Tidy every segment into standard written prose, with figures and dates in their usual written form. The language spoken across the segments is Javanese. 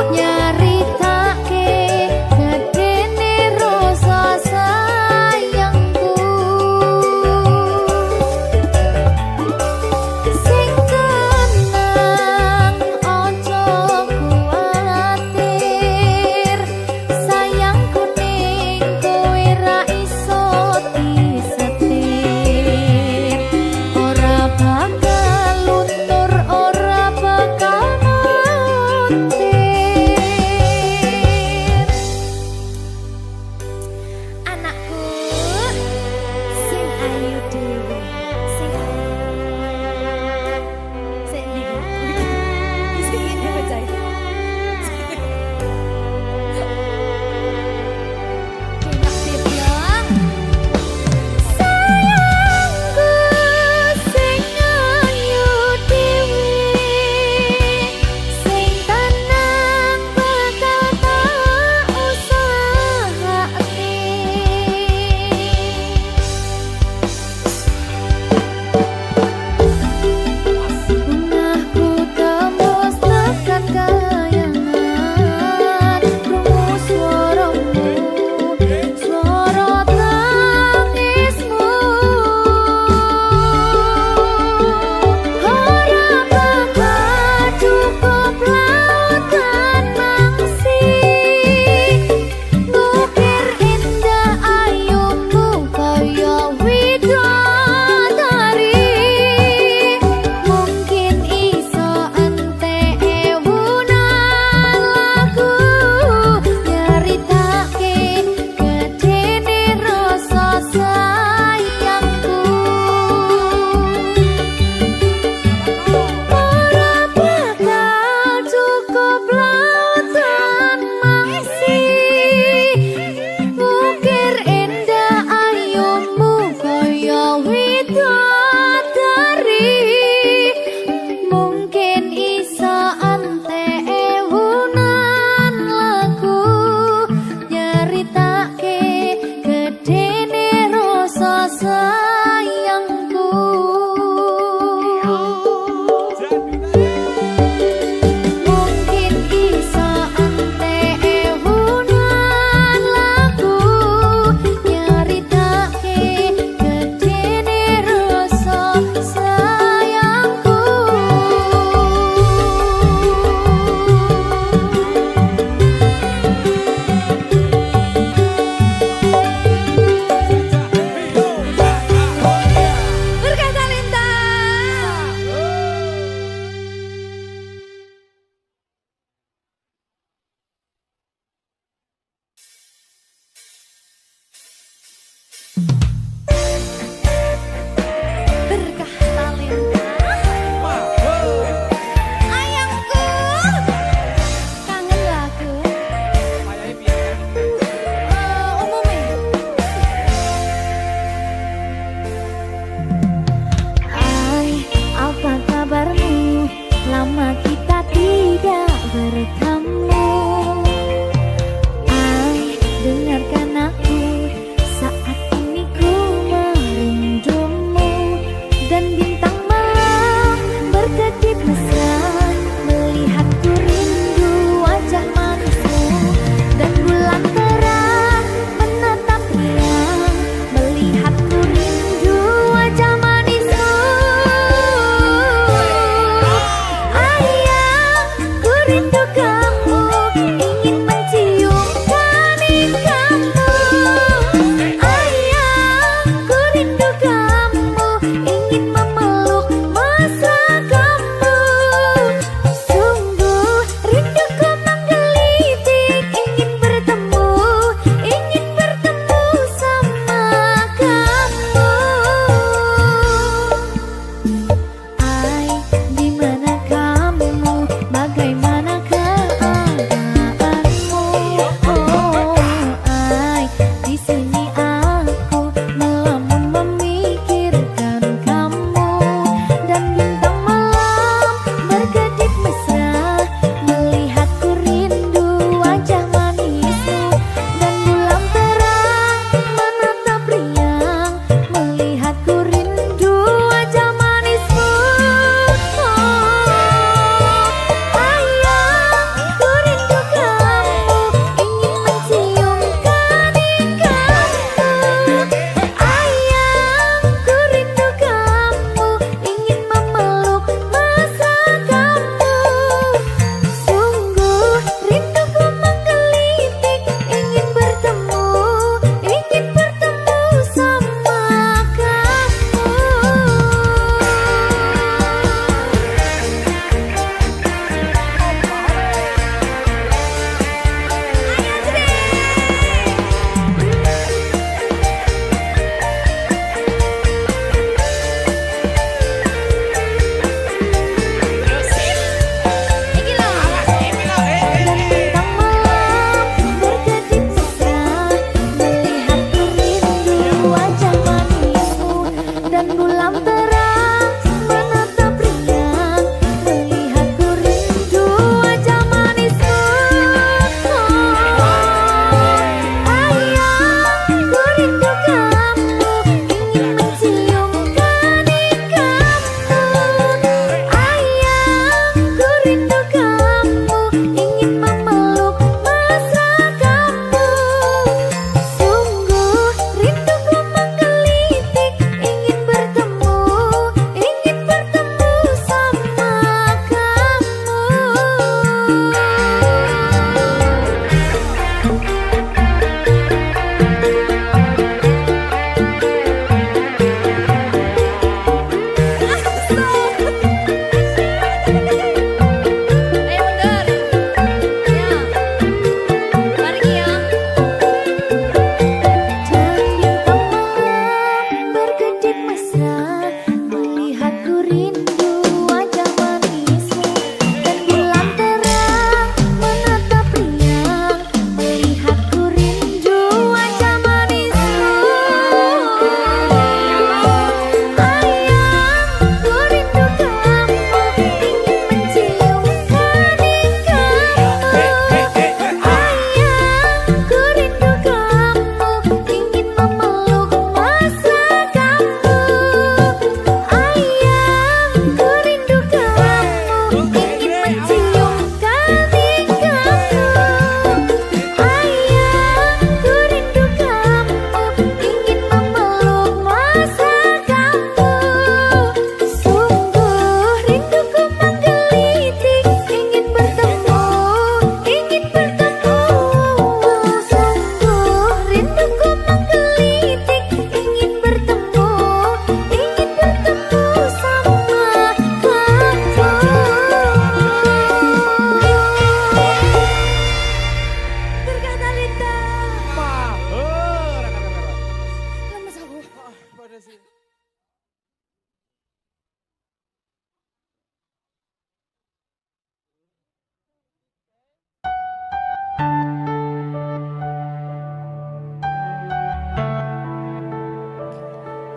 Nyari tak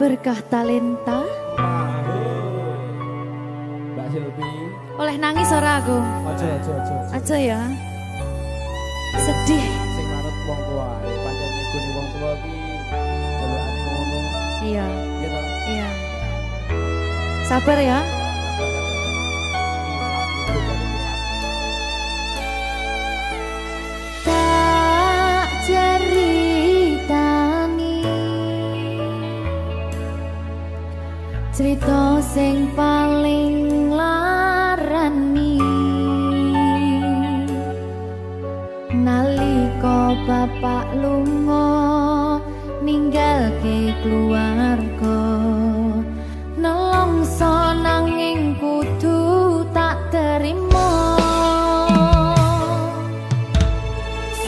Berkah talenta. Mbak Silvi. Oleh nangis ora aku? Aja ya. Sedih. Sing manut wong tua, pancen ngikuni wong tua ki jalukane ngono. Iya. Gitu. Iya. Sabar ya. Tak ceritani cerita sing paling larani nalika bapak lunga ninggalke keluarga nelongso nanging kudu tak terima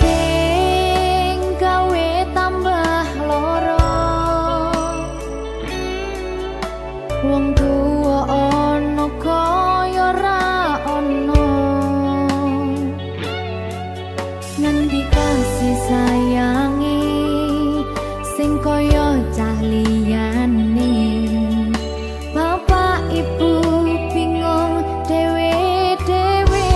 sing gawe tambah loro wong tuwa ana kaya ra ana ngendi kasih sayangi sing kaya cah liyane bapak ibu bingung dewe-dewe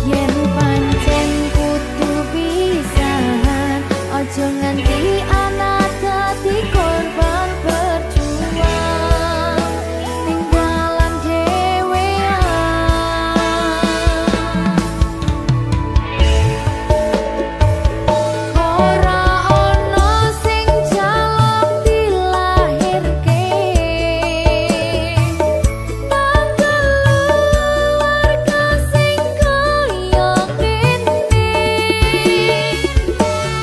yen pancen kudu pisahan aja nganti anak dadi korban berjuang ning dalan dhewean ora ana sing jaluk dilahirke nang keluarga sing kaya kene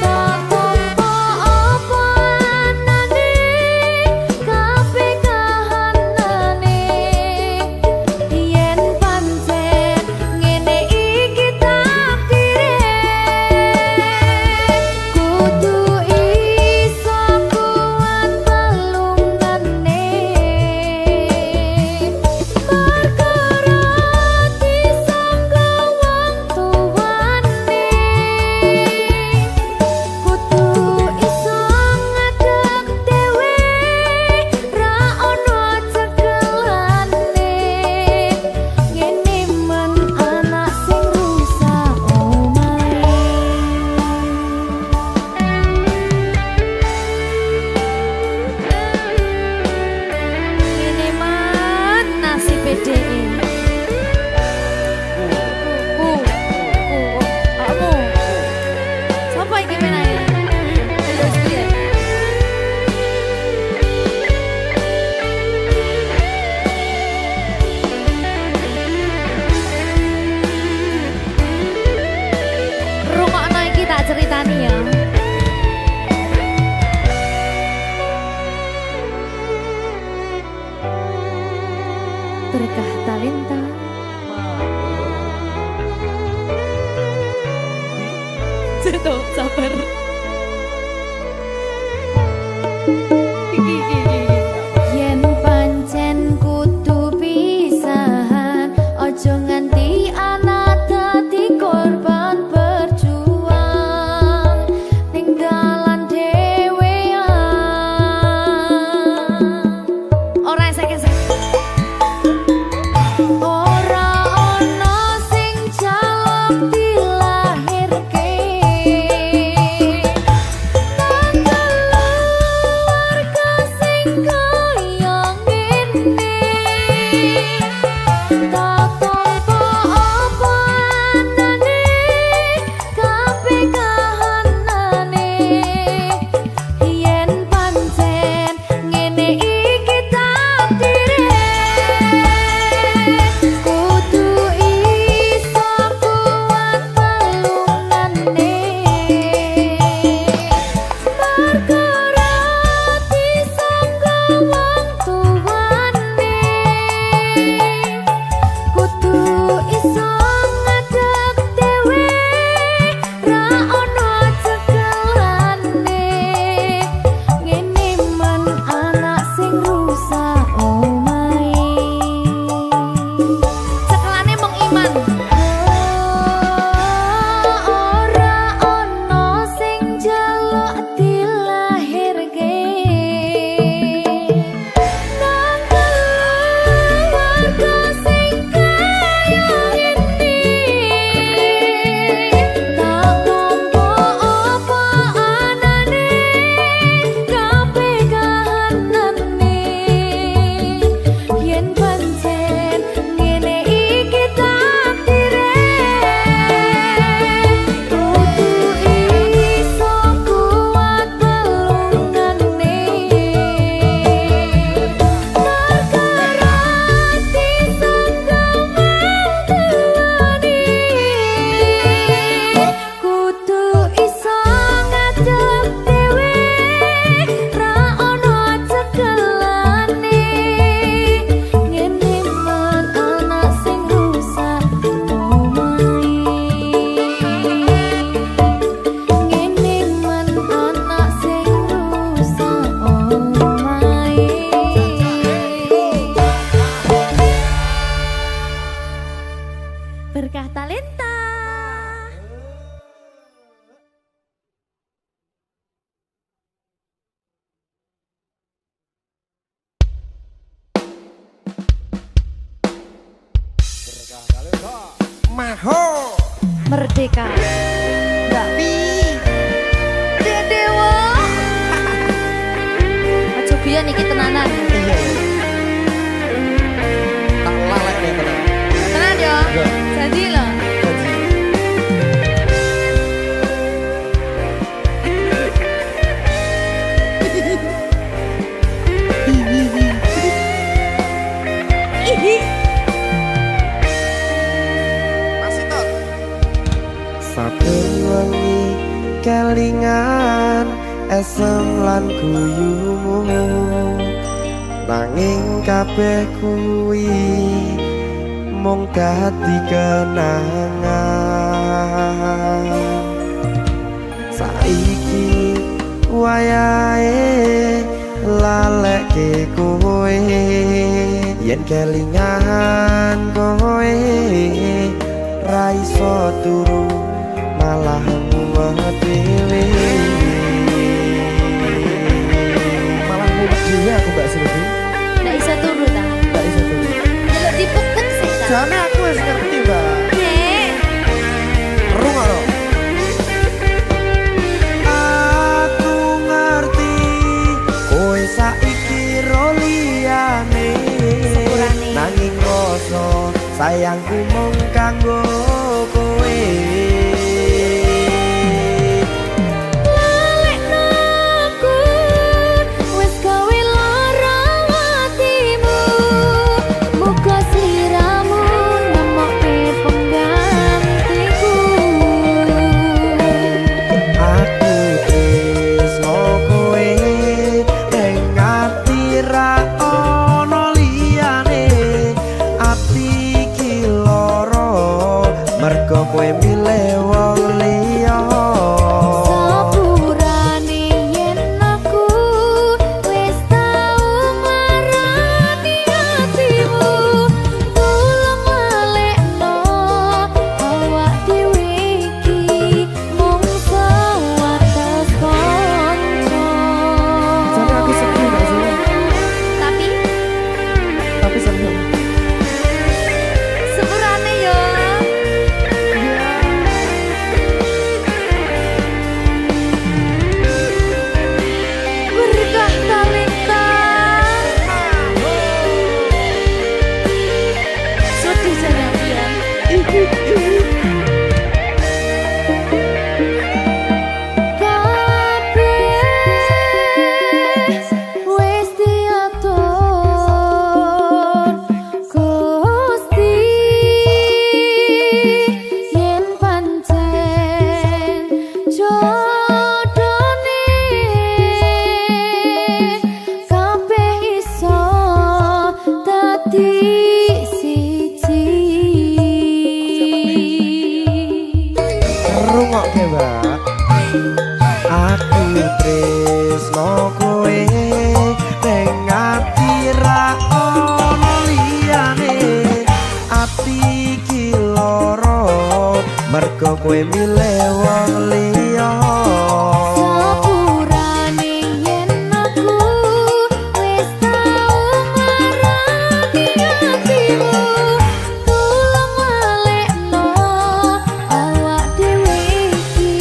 tak tampa apa anane kabeh kahanane yen pancen ngene iki takdire kudu iso kuat pelungane perkara disangka wong tuwane kudu iso ngadeg dhewe ra ono cekelane ngene men anak sing rusak omahe ngene man nasib dhewe kamu siapa yang gimana ya? Terus dia. Rungokno iki tak ceritani ya. Berkah talenta. Tuh, sabar. Yen pancen kudu pisahan aja nganti anak dadi korban berjuang ning dalan dhewean ora esek-esek ora ana sing jaluk dilahirke Berkah Talenta. Maho Merdeka. Mbak Pi. Dewa. Aja biyen iki tenanan. iya tak lalek nih tenan Tenan yo. Iya. Jadi loh. masih tot saben wengi kelingan esem lan guyumu nanging kabeh kuwi mung dadi kenangan saiki wayahe lalekke kowe yen kelingan kowe ra iso turu malah mumet dhewe malah mumet dhewe aku Mbak Silvi Nggak bisa turu ta. gak iso turu Delok dipukul sih ta. jane aku wis ngerti Mbak Nek. rungono aku ngerti kowe saiki ro liyane Sepurane. nanging rasa sayangku mung kanggo kowe Lalekno aku wis gawe lara atimu. Muga sliramu nemokke penggantiku. aku tresno kowe ning ati ra ono liyane ati iki lara mergo kowe milih wong liya Sepurane yen aku wis tau marani atimu. Tulung lalekno awak dhewe iki mung sewates kanca. jane aku sedih gak sih Tapi tapi seneng sepurane yo. Berkah Talenta. Sedih jangan dia. Kabeh wis diatur Gusti yen pancen jodone kabeh iso dadi siji. rungokke Mbak aku tresno kowe ning ati ra ono liyane ati iki lara mergo kowe milih wong liya Sepurane yen aku wis tau marani atimu. Tulung lalekno awak dhewe iki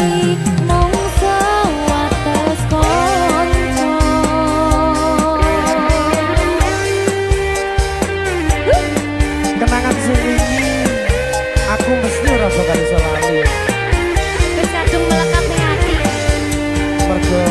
mung sewates kanca. kenangan sing wingi aku mesti ora bakal iso lali Wis kadung melekat ning ati. mergo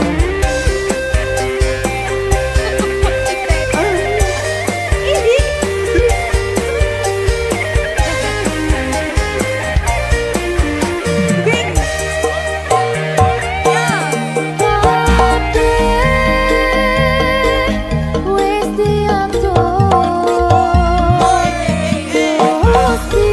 Wis diatur Gusti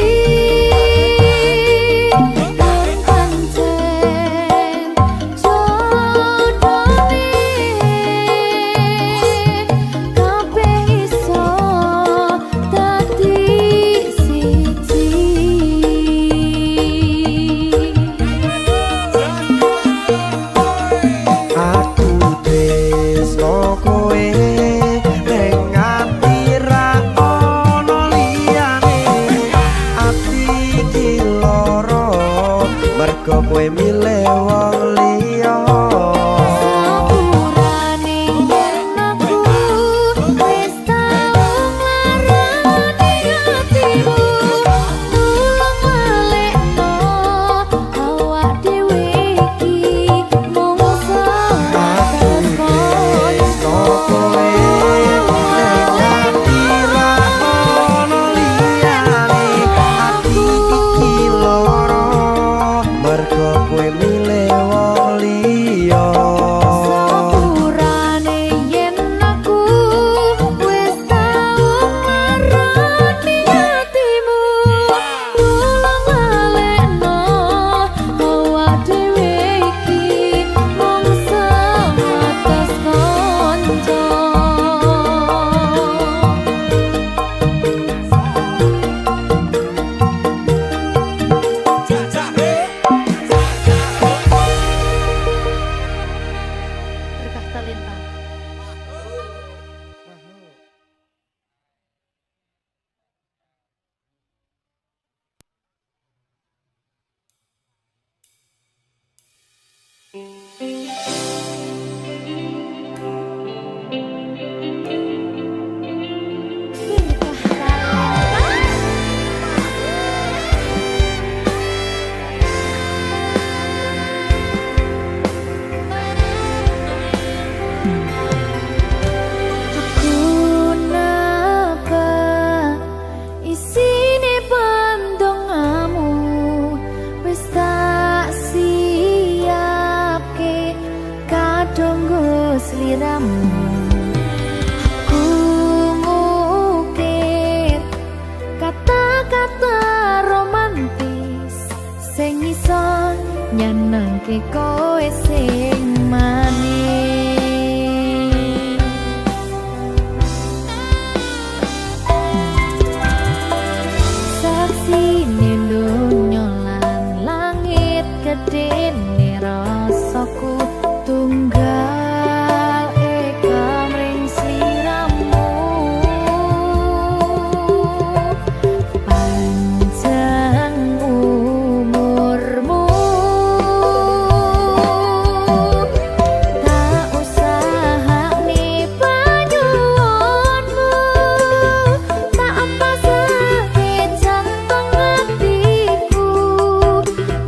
nyenengke kowe sing manis. Saksine donya lan langit gedene rasaku tunggal eka mring sliramu. Panjang umurmu, tak usahane panyuwunmu, tak apa sae jantung hatiku,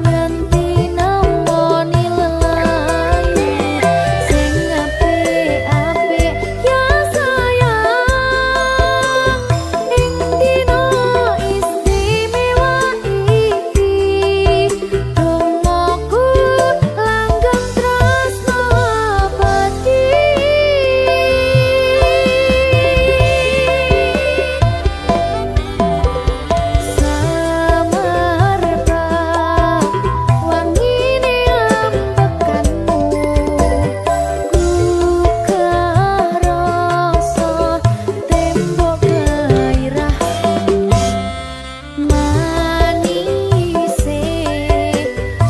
nganti nemoni lelayu sing apik-apik ya sayang. Ing dina istimewa iki dongaku langgeng tresno abadi. Samarba wangine ambekanmu, gugah rasa tembok gairahmu. Manise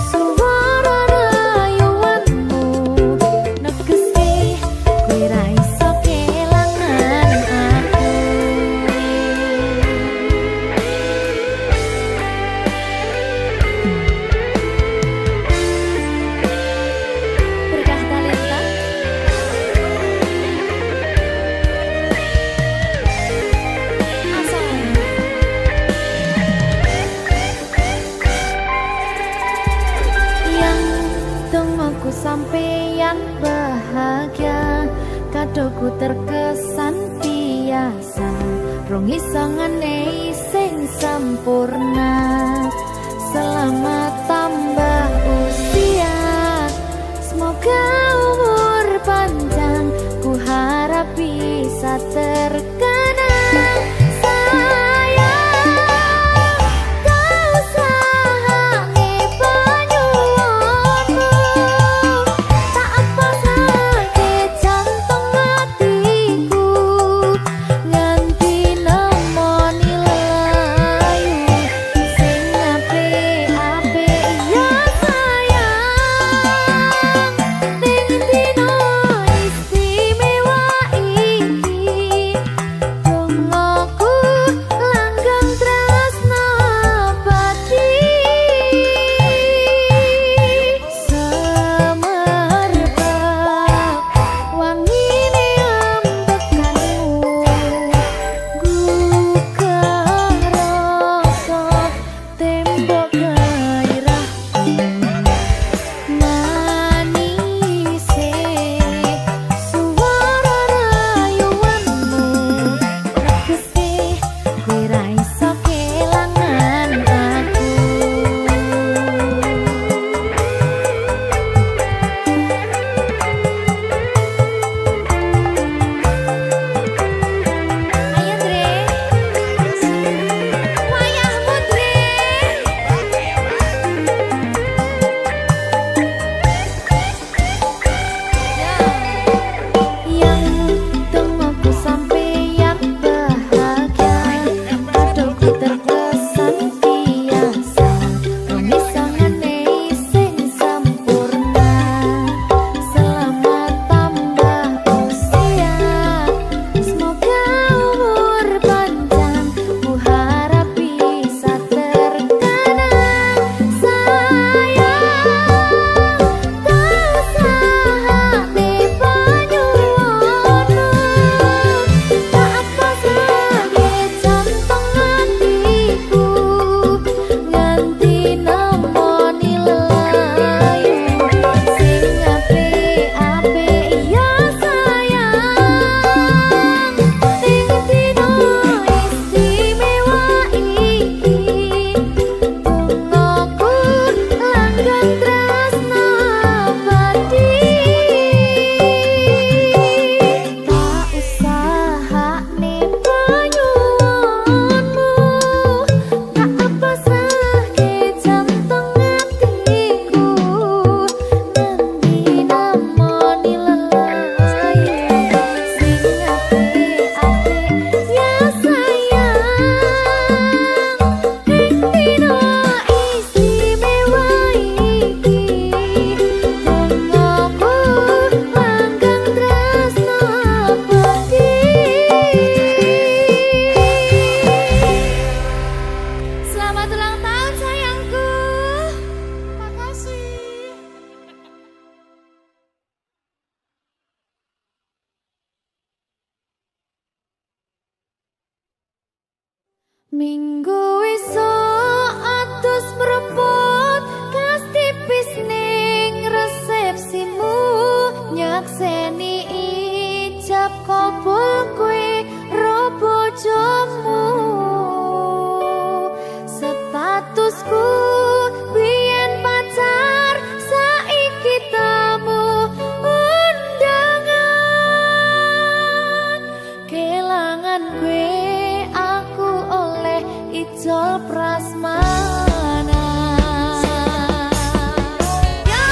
suara rayuanmu negeske kowe ra iso kelangan aku. Berkah talenta asal yang tunggu sampeyan bahagia, kadoku terkesan biasa, rong iso ngenehi sing sempurna. Selamat tambah usia, semoga umur panjang, ku harap bisa terkenang. Sayang, tak usahane panyuwunmu, tak apa sae jantung hatiku, nganti nemoni lelayu sing Minggu esuk atus mrepot kas tipis ning resepsimu nyakseni ijab kabul kowe ro bojomu statusku biyen pacar saiki tamu undangan kelangan kowe aku oleh ijol prasmanan. Ya,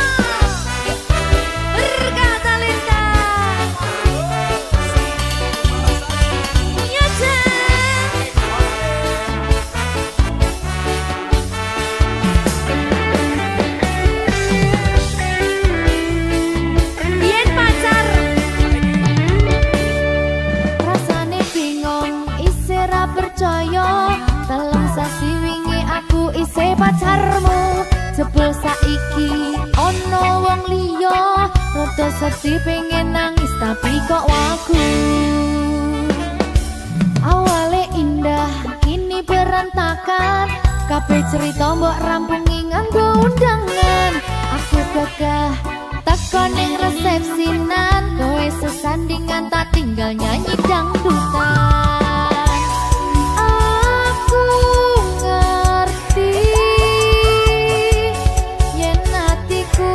berkata Linda. Ya, biyen pacar rasane bingung isih ra percaya telung sasi wingi aku isih pacarmu jebul saiki ono wong liya rada sedih pengen nangis tapi kok wagu awale indah kini berantakan kabeh cerita mbok rampungi nganggo undangan aku gagah teko ning resepsinan kowe sesandingan tak tinggal nyanyi dangdutan aku ngerti yen atiku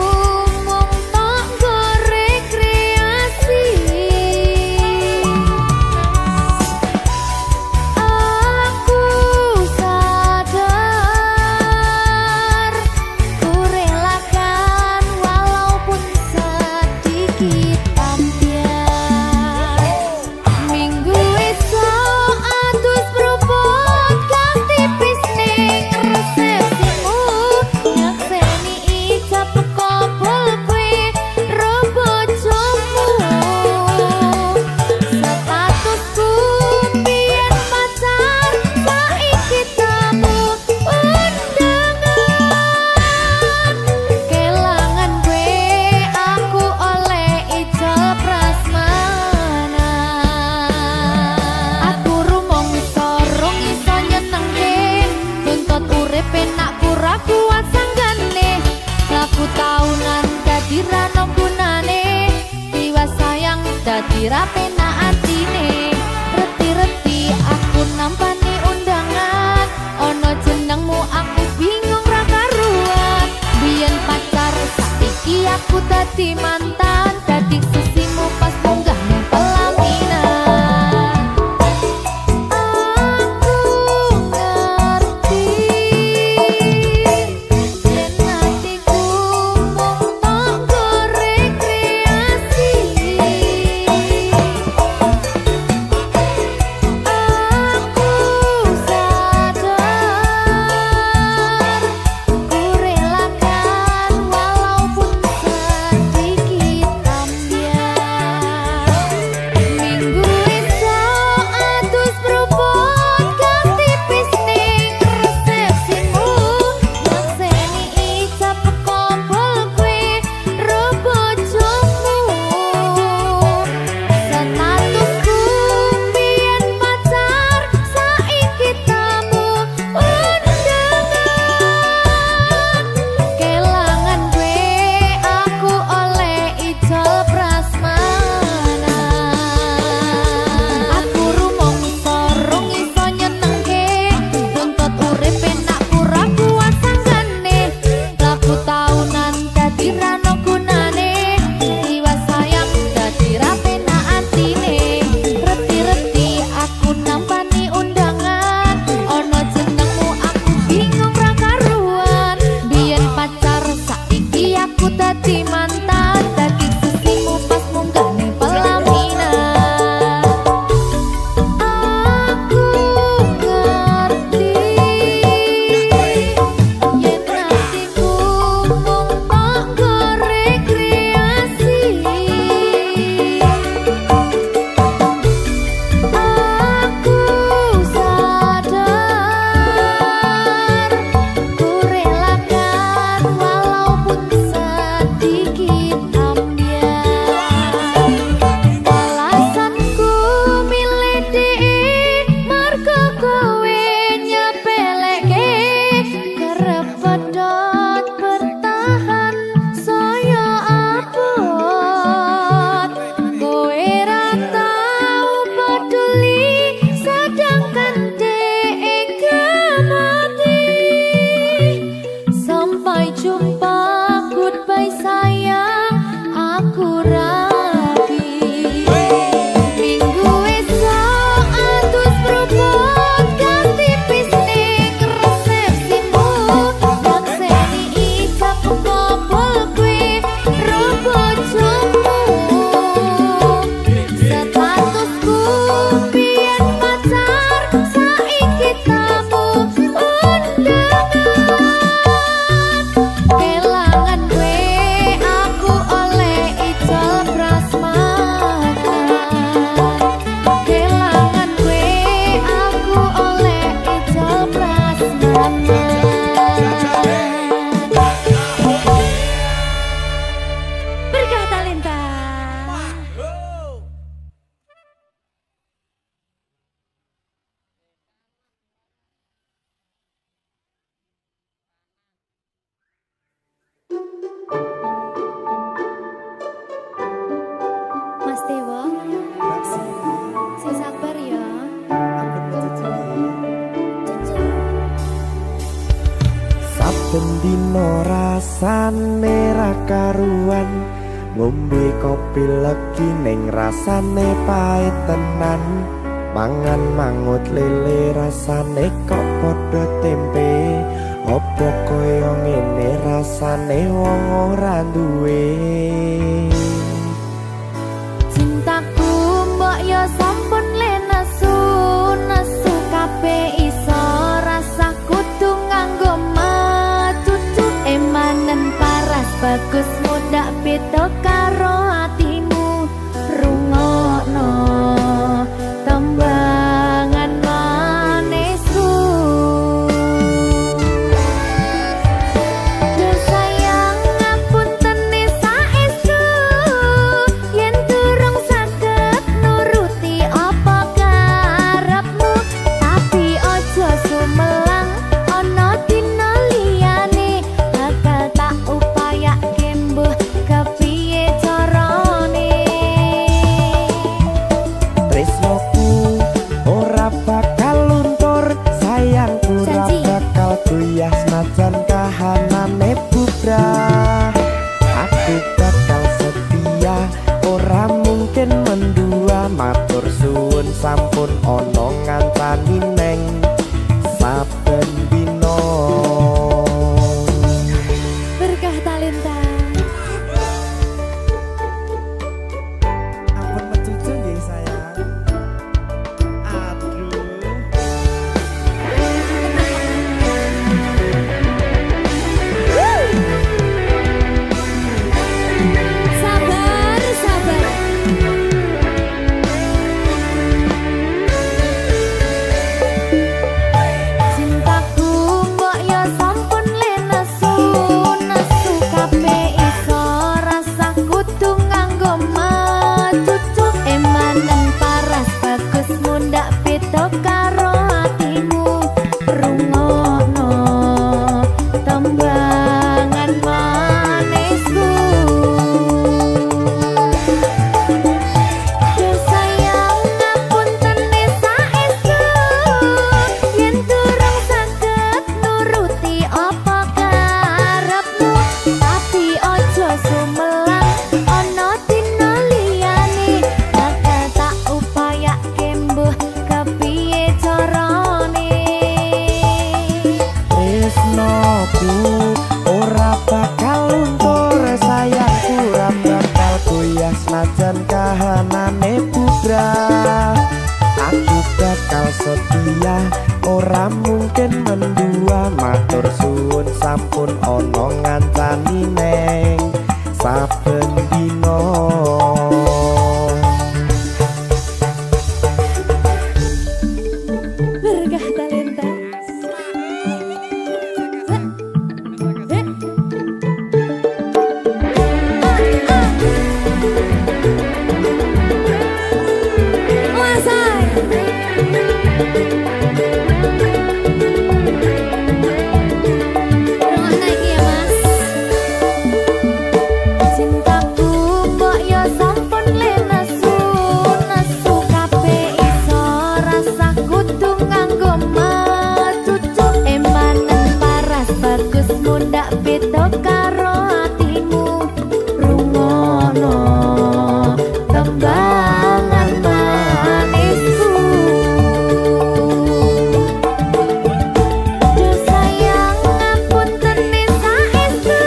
mung tok nggo rekreasi aku sadar ku relakan walaupun sedikit ambiar minggu esok atus propot kas tipis ning resepsimu nyakseni ijab kabul kowe ro bojomu statusku biyen pacar saiki tamu undangan kelangan kowe aku oleh ijol prasmanan aku rumangsa rung iso nyenengke tuntut urip enak pura kuat sanggane laku taunan dadi ra ono gunane tiwas sayang dadi ra penak atine reti-reti aku nampani undangan ono jenengmu aku bingung ra karuan biyen pacar saiki aku dadi mantan dadi sisimu pas munggah ning pelaminan aku ngerti yen atiku mung tok nggo rekreasi saben dino rasane ra karuan, ngombe kopi legi ning rasane pahit tenan, mangan mangut lele rasane kok padha tempe, opo koyo ngene rasane wong ora duwe. Cintaku mbok yo sampun le nesu kabeh iso rasa kudu nganggo matutu emanen paras bagus mudak beda karo atimu rungokno tembangan manisku. Duh sayang ngapunten saestu yen durung saged nuruti apa karepmu, tapi ojo sumelang ana dina liyane bakal tak upayake mbuh kepiye carane. Tresnoku ora bakal luntur, sayangku ora Janji. bakal goyah senajan kahanane bubrah. Aku bakal setia, ora mungkin mendua, matur suwun sampun ana ngancani neng saben dina. Berkah talenta. Ampun mecucu nggih sayang. Aduh. Sabar, sabar. Cintaku mbok yo sampun le nesu kabeh iso rasa kudu nganggo matutu emanen paras bagus mundak beda karo atimu rungokno tembangan manisku. Duh sayang ngapunten saestu yen durung saged nuruti apa karepmu, tapi ojo sumelang ana dina liyane bakal tak upayake mbuh kepiye carane. Tresnoku ora bakal luntur, sayangku ora bakal goyah senajan kahanane bubrah. Aku bakal setia, ora mungkin mendua, matur suwun sampun ana ngancani neng saben dina. Berkah talenta. Cintaku mbok yo sampun le nesu kabeh iso rasa kudu nganggo matutu emanen paras bagus mundak beda karo atimu rungokno tembangan manisku. Duh sayang ngapunten saestu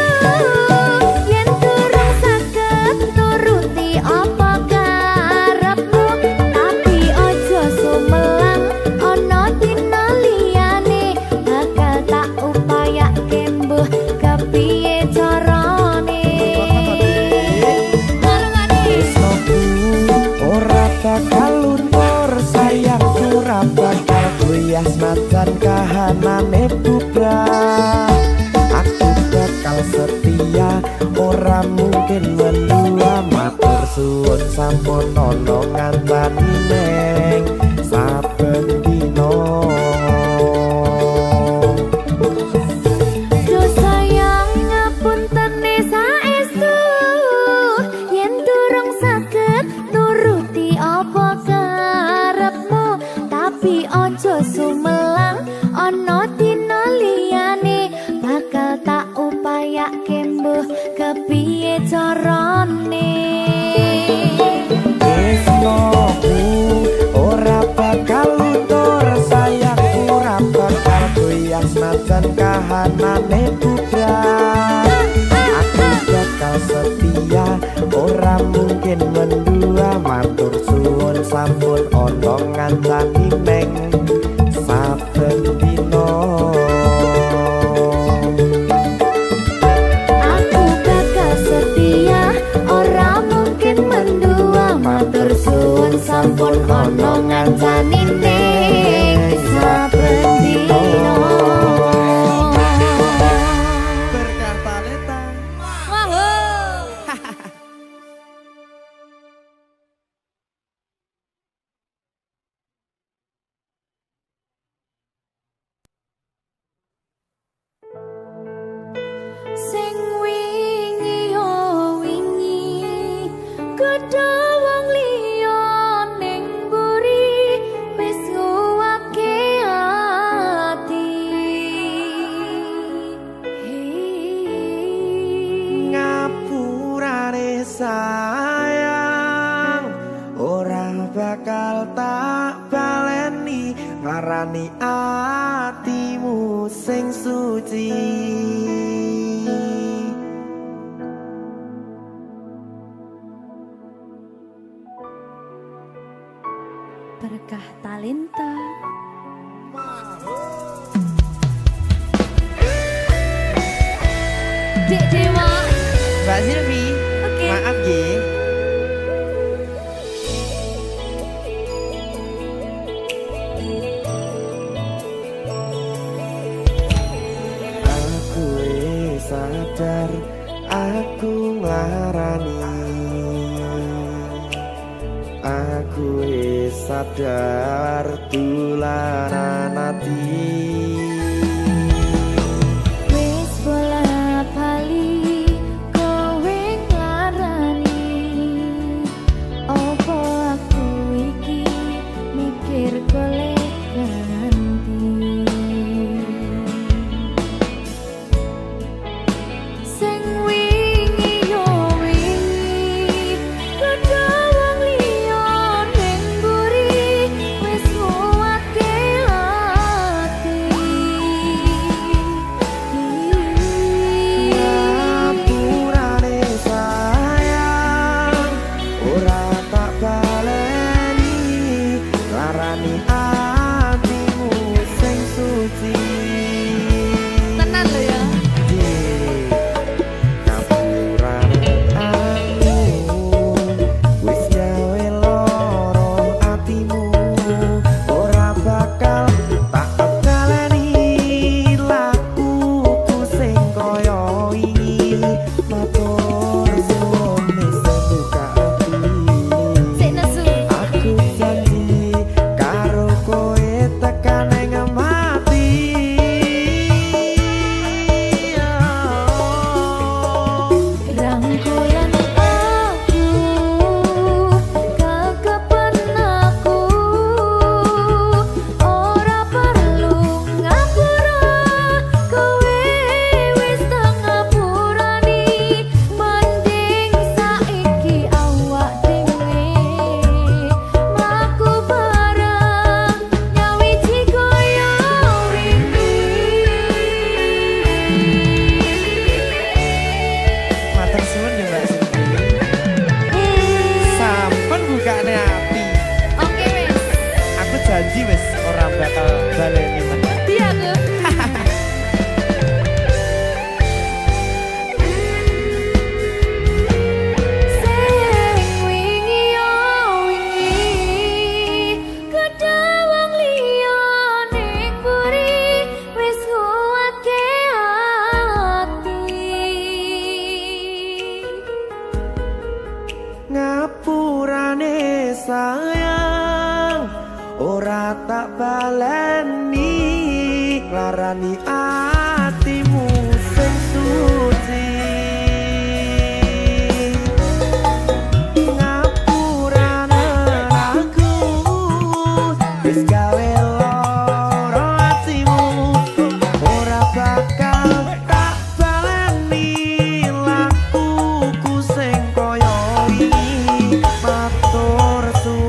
yen durung saged nuruti apa karepmu, tapi ojo sumelang ana dina liyane bakal tak upayake mbuh kepiye carane. Tresnoku ora bakal luntur, sayangku ora bakal goyah senajan kahanane bubrah. Aku bakal setia, ora mungkin mendua, matur suwun sampun ana ngancani neng saben dina. Duh sayang ngapunten saestu yen durung saged nuruti apa karepmu, tapi ojo sumelang ana dina liyane bakal dinoku ora bakal luntur sayangku ora bakal goyah senajan kahanane bubrah aku bakal setia ora mungkin mendua matur suwun sampun ana ngancani neng saben dino. Aku bakal setia ora mungkin mendua matur suwun sampun ana ngancani ning saben dina. Berkah talenta. Sing wingi yo wingi gedhe wong liya ning mburi wis nguwake ati Ngapurane sayang ora bakal tak baleni ngarani atimu sing suci. Berkah talenta. Dek Dewa. Mbak Silvi, Oke. maaf nggih. Aku wis sadar aku nglarani. Aku wis sadar tularan ati. Wis bola bali kowe nglarani opo aku iki mikir golek ganti sing wingi yo wingi gedhe wong liya ning mburi wis nguwake ati Ngapurane sayang ora tak baleni larani atimu sing suci. tenan lho ya. Ngapurane aku wis gawe loro atimu ora bakal tak baleni lakuku sing kaya wingi matur suwun wis buka ati. Sik nesu. Aku janji karo kowe tekan ing mati. Rangkulan aku kekepen aku ora perlu ngapura kowe wis tak ngapurani mending saiki awak dhewe mlaku bareng nyawiji kaya Matur suwun ya Mbak Silvi. Sampun bukane ati. Oke wis. Aku janji wis ora bakal baleni meneh. Iya tuh. Sing wingi yo wingi gedhe wong liya ning mburi wis nguwake ati Ngapurane sayang ora tak baleni larani atimu sing suci. Ngapurane aku wis gawe loro atimu ora bakal tak baleni lakuku sing kaya wingi matur suwun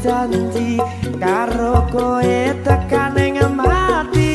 janji karo kowe tekan ing mati.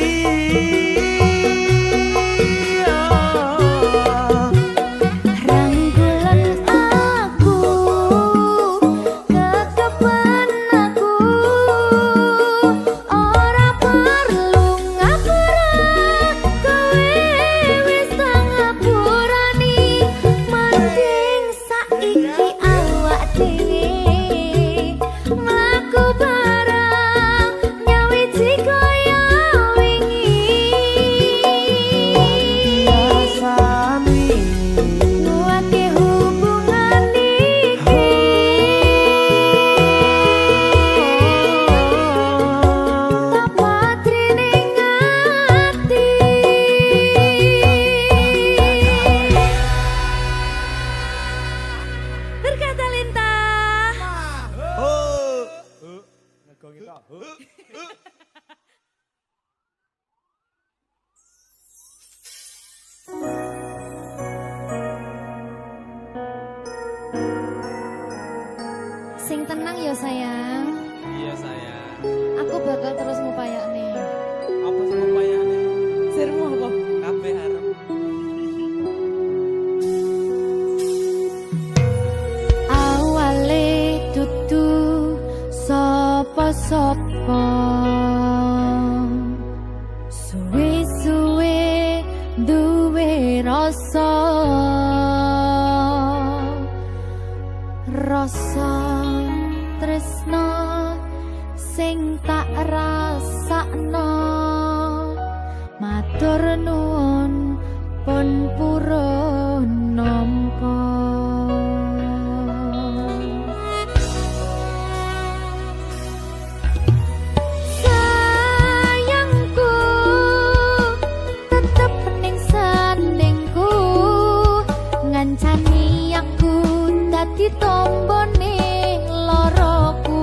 Sing tenang ya sayang. Iya sayang. Aku bakal terus ngupayakne. Apa sih upayane? Sirmu apa? Kabeh arep. Awale dudu sapa-sapa. Suwe-suwe duwe rasa. Rasa tresno sing tak rasakno, matur nuwun pun purun nampa. Sayangku tetep ning sandingku, ngancani aku dadi tombone loroku.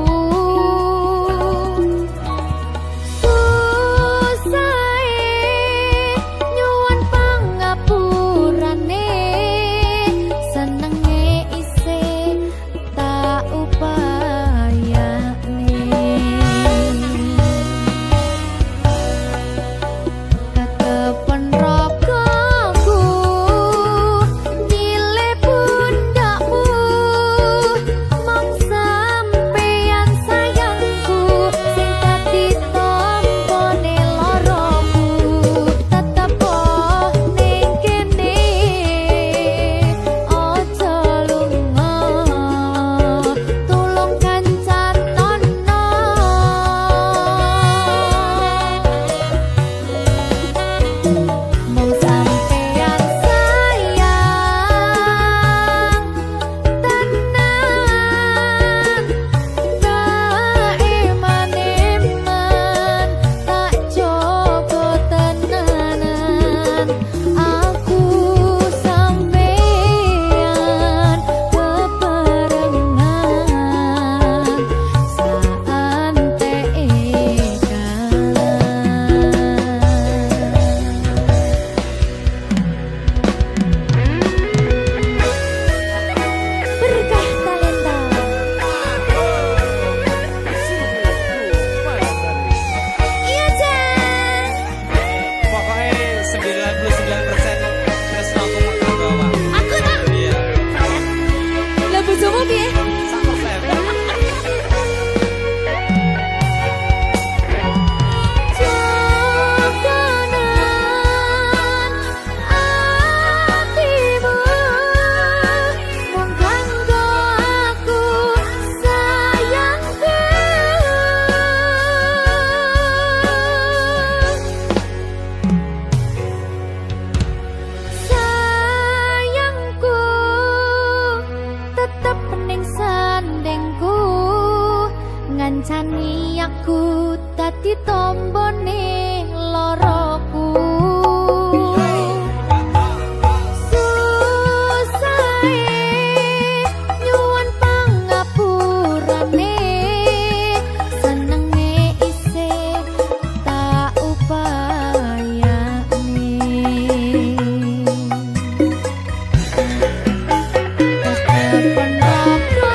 Ngancani aku dadi tombone loroku. Susahe nyuwun pangapurane, senenge isih tak upayane. Kapan aku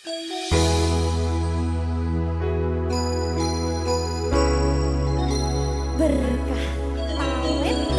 Berkah awet.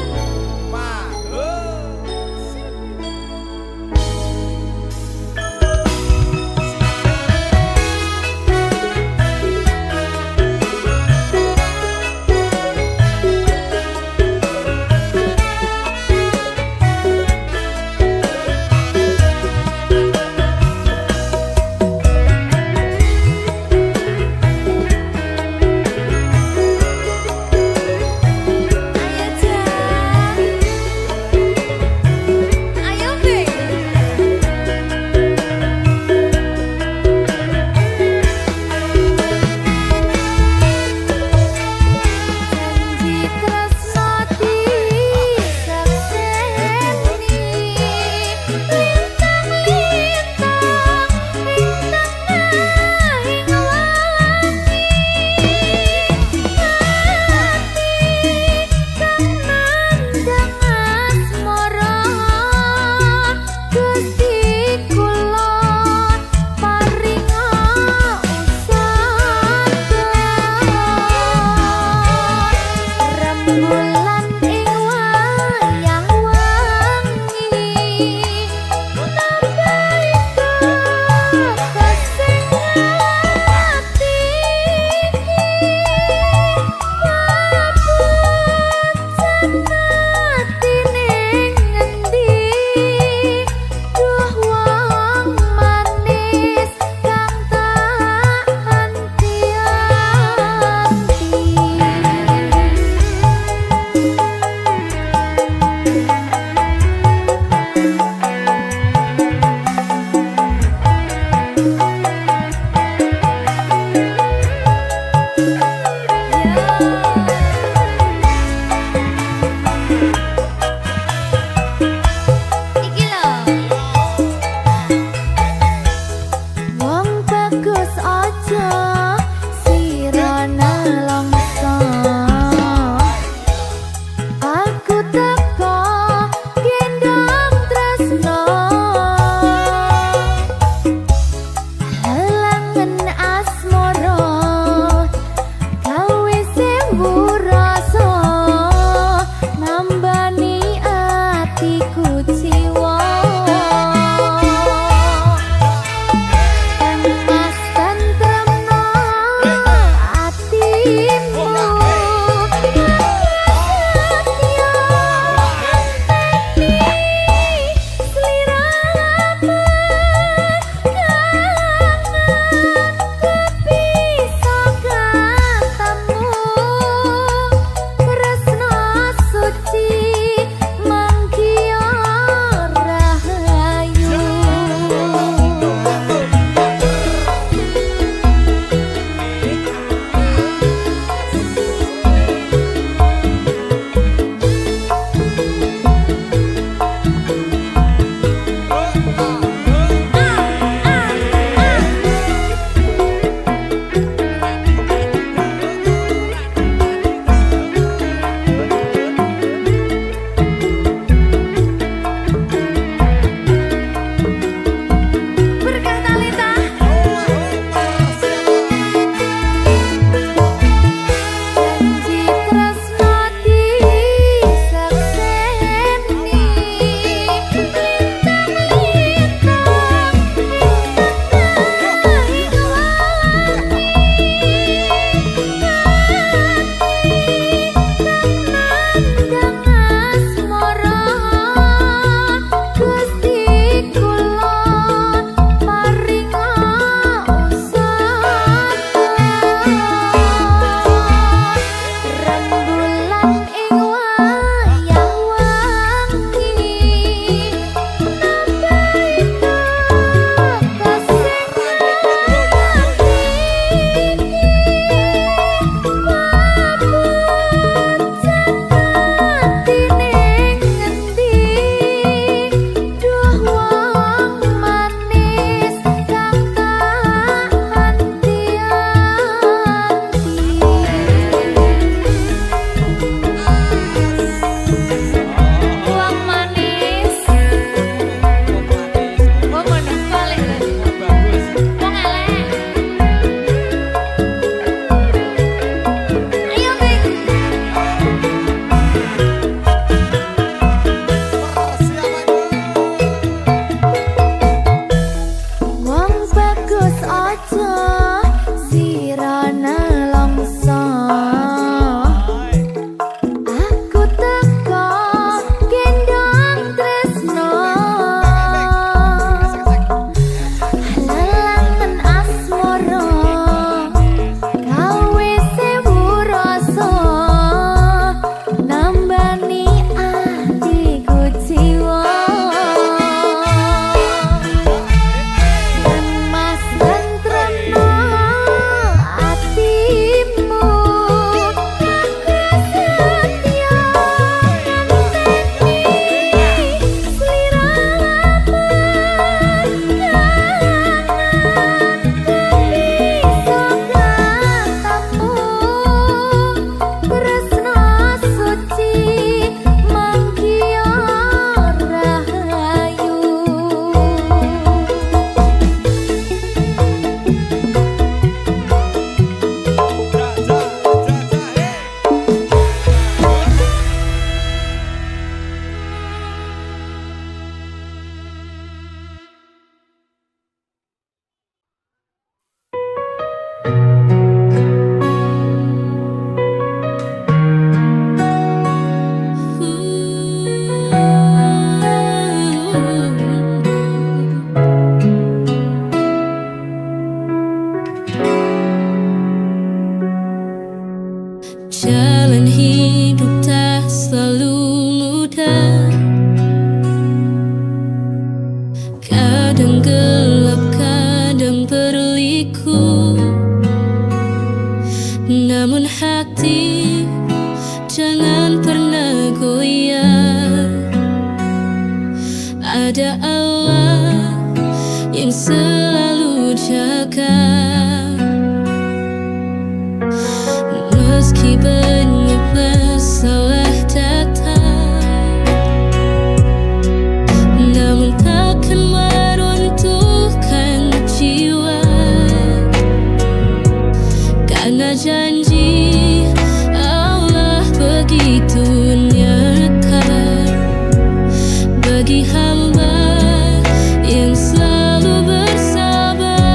Ojo sirana longso aku teko gendong tresno lelangan asmara gawe sewu rasa nambani atiku jiwa Jalan hidup tak selalu mudah, kadang gelap, kadang berliku. Namun hati jangan pernah goyah. Ada Allah yang selalu jaga. Meski banyak masalah datang, namun takkan meruntuhkan jiwa. Karena janji Allah begitu nyata bagi hamba yang selalu bersabar.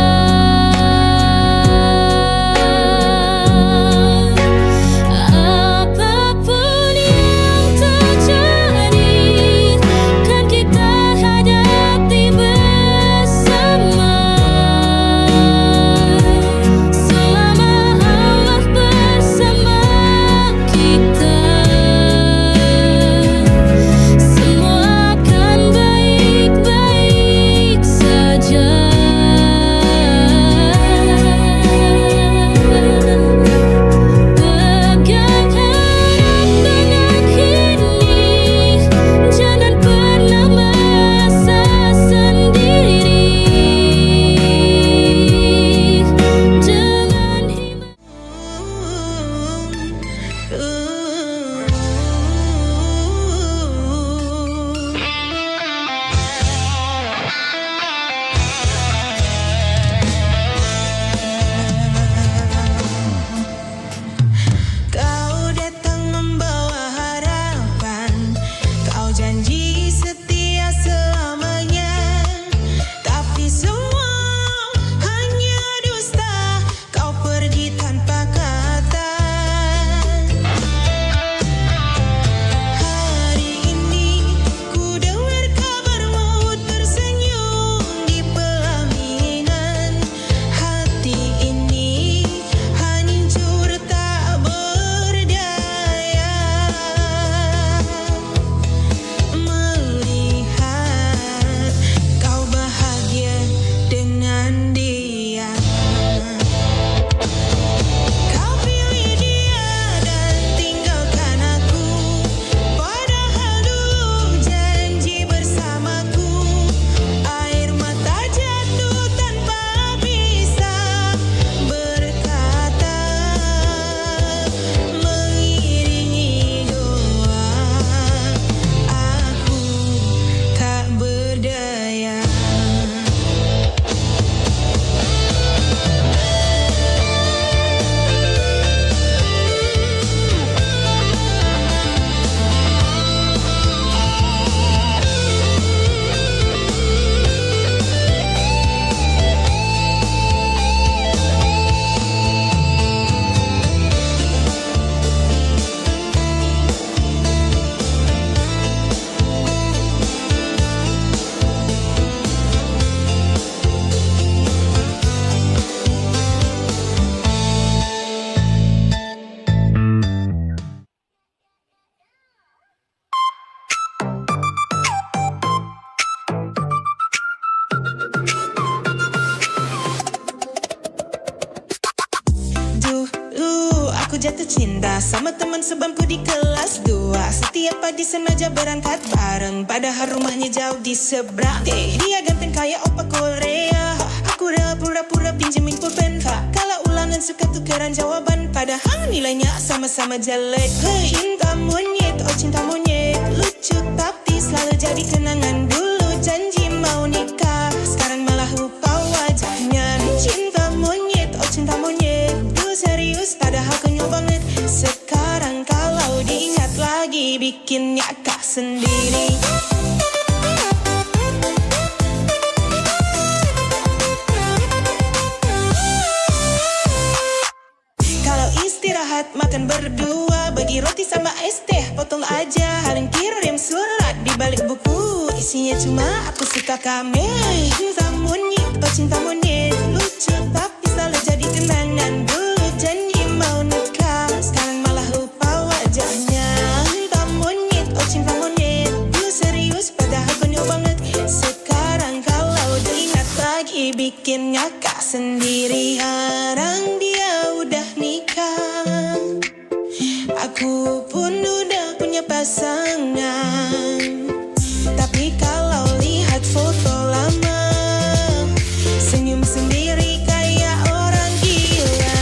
aku jatuh cinta sama teman sebangku di kelas 2. Setiap pagi sengaja berangkat bareng, padahal rumahnya jauh di seberang. Dia ganteng kayak opa Korea, aku rela pura-pura pinjemin pulpen. Kalau ulangan suka tukeran jawaban, padahal nilainya sama-sama jelek. Hey, cinta monyet, oh cinta monyet, lucu tapi selalu jadi kenangan. Dulu janji mau nikah, sekarang malah lupa wajahnya. Cinta monyet, oh cinta monyet, dulu serius padahal konyol banget. Sekarang kalau diingat lagi bikin ngakak sendiri. Kalau istirahat makan berdua, bagi roti sama es teh potong aja. Haling kirim surat di balik buku, isinya cuma aku suka kamu. Cinta monyet, oh cinta monyet, lucu tapi selalu jadi kenangan. Dulu janji mau nikah, sekarang malah lupa wajahnya. Cinta monyet, oh cinta monyet, dulu serius padahal konyol banget. Sekarang kalau diingat lagi bikin ngakak sendiri. Sekarang dia udah nikah, aku pun udah punya pasangan. Tapi kalau lihat foto lama, senyum sendiri kayak orang gila.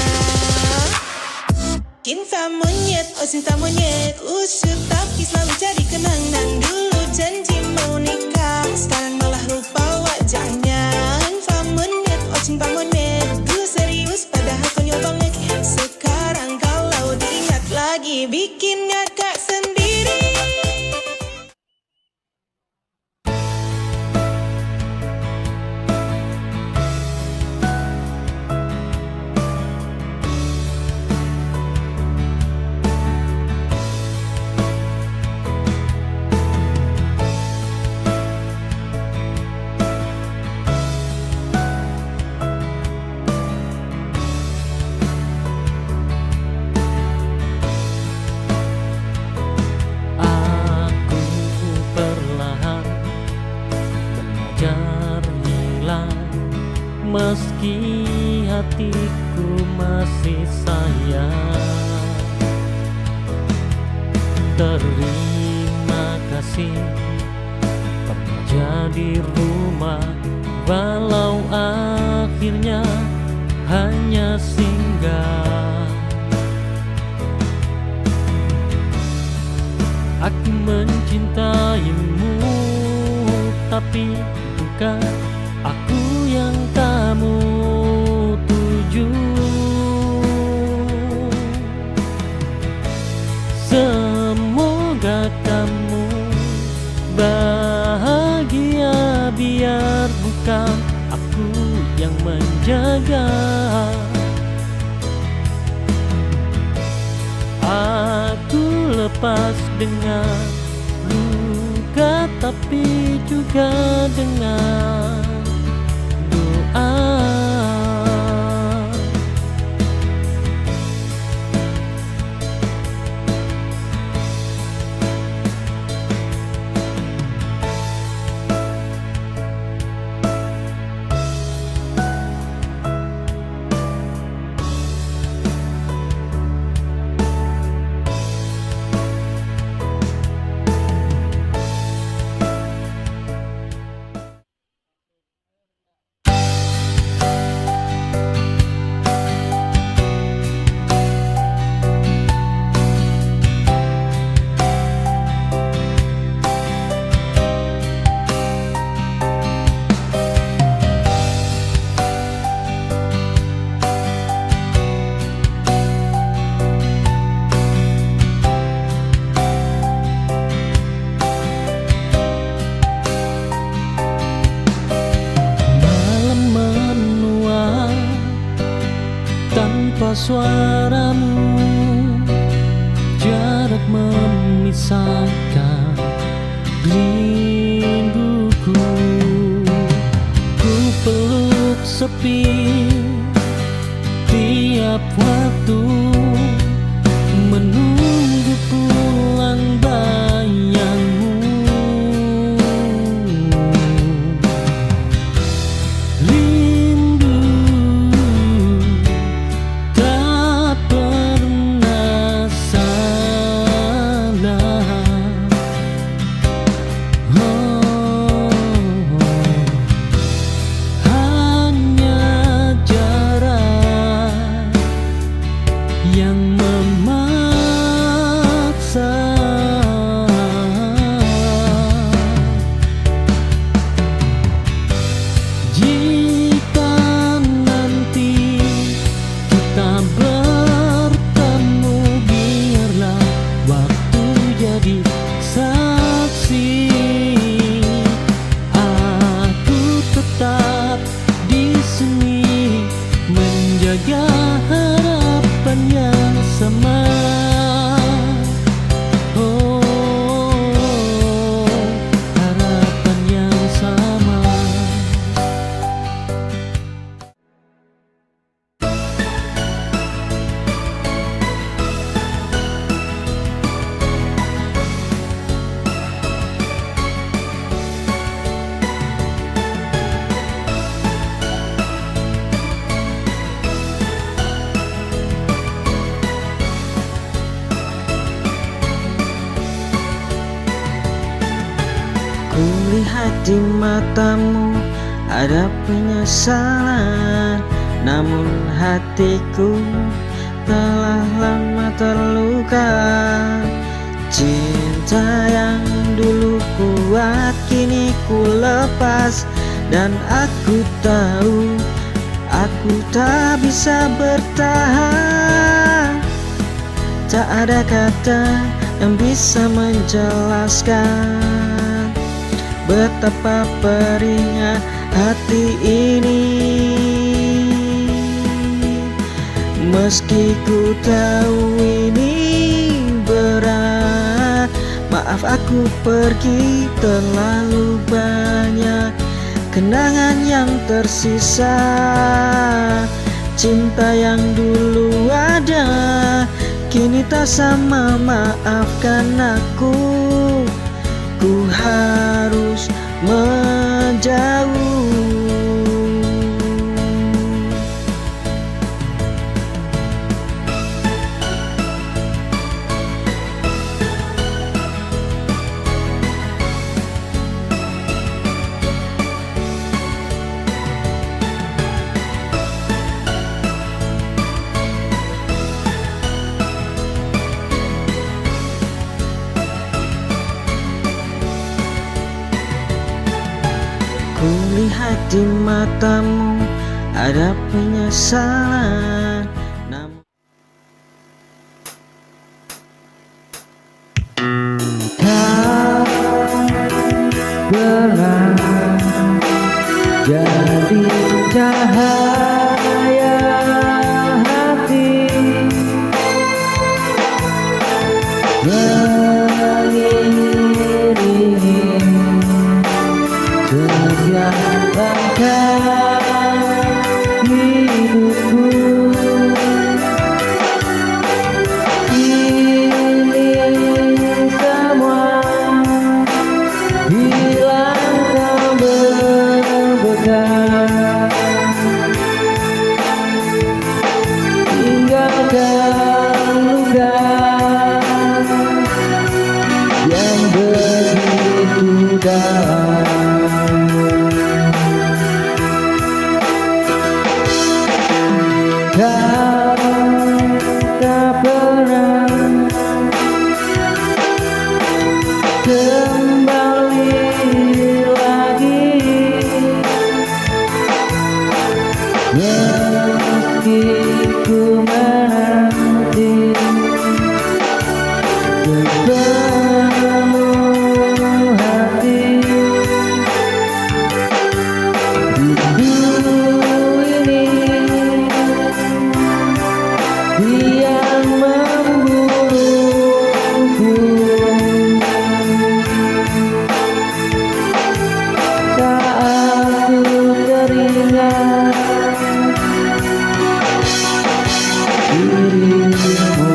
Cinta monyet, oh cinta monyet, lucu tapi selalu jadi kenangan. Dulu janji mau nikah, sekarang malah lupa wajahnya. Cinta monyet, oh cinta monyet, dulu serius padahal konyol banget. Sekarang kalau diingat lagi bikin ngakak sendiri. Aku perlahan belajar hilang, meski hatiku masih sayang. Terima kasih pernah jadi rumah, walau akhirnya hanya singgah. Aku mencintaimu, tapi bukan aku yang kamu tuju. Semoga kamu bahagia, biar bukan aku yang menjaga. Aku lepas dengan luka, tapi juga dengan doa. tanpa suaramu, jarak memisahkan rinduku. Ku peluk sepi tiap waktu, menunggu pulang bayangmu. Rindu tak pernah Ya harapan yang sama. Oh, harapan yang sama. Kulihat di matamu ada penyesalan, namun hatiku telah lama terluka. Cinta yang dulu kuat kini ku lepas, dan aku tahu aku tak bisa bertahan. Tak ada kata yang bisa menjelaskan betapa perihnya hati ini. Meski ku tahu ini berat, maaf aku pergi, terlalu banyak kenangan yang tersisa. Cinta yang dulu ada kini tak sama, maafkan aku. Ku harus menjauh. Kulihat di matamu ada penyesalan, namun Tak pernah jadi cahaya hati, mengiringi setiap langkah hidupku. Kini semua hilang tak berbekas, tinggalkan luka yang begitu dalam. Kau tak pernah kembali lagi, meski ku menanti sepenuh hati. Rindu ini yang memburuku, saat ku teringat dirimu.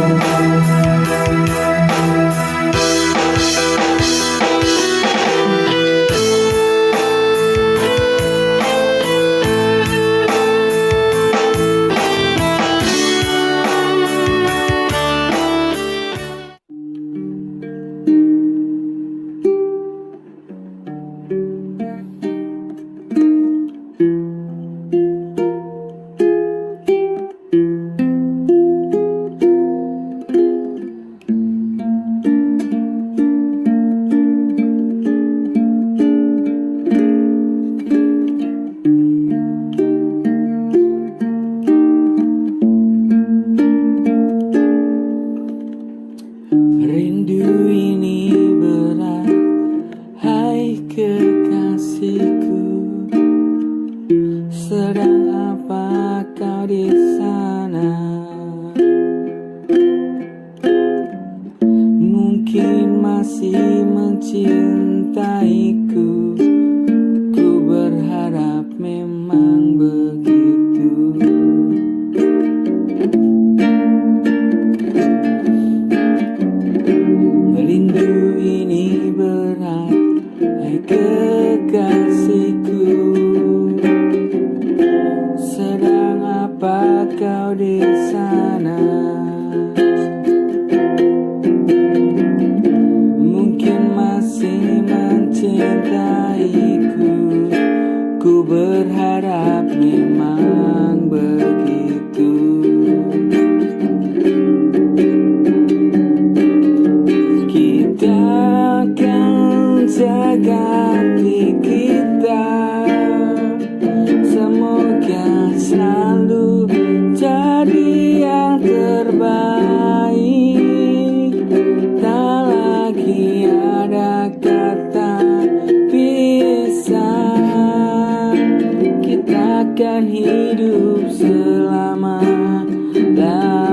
Rindu ini berat, hai kekasihku. Sedang apa kau di sana? mencintaiku. Ku berharap memang begitu. Merindu ini berat, hai kekasihku. Sedang apa kau di sana? Mungkin masih mencintaiku. Ku berharap memang begitu. Kita akan jaga hati kita. Semoga selalu jadi yang terbaik. Tak lagi ada kata pisah. Kita akan hidup selama-lamanya.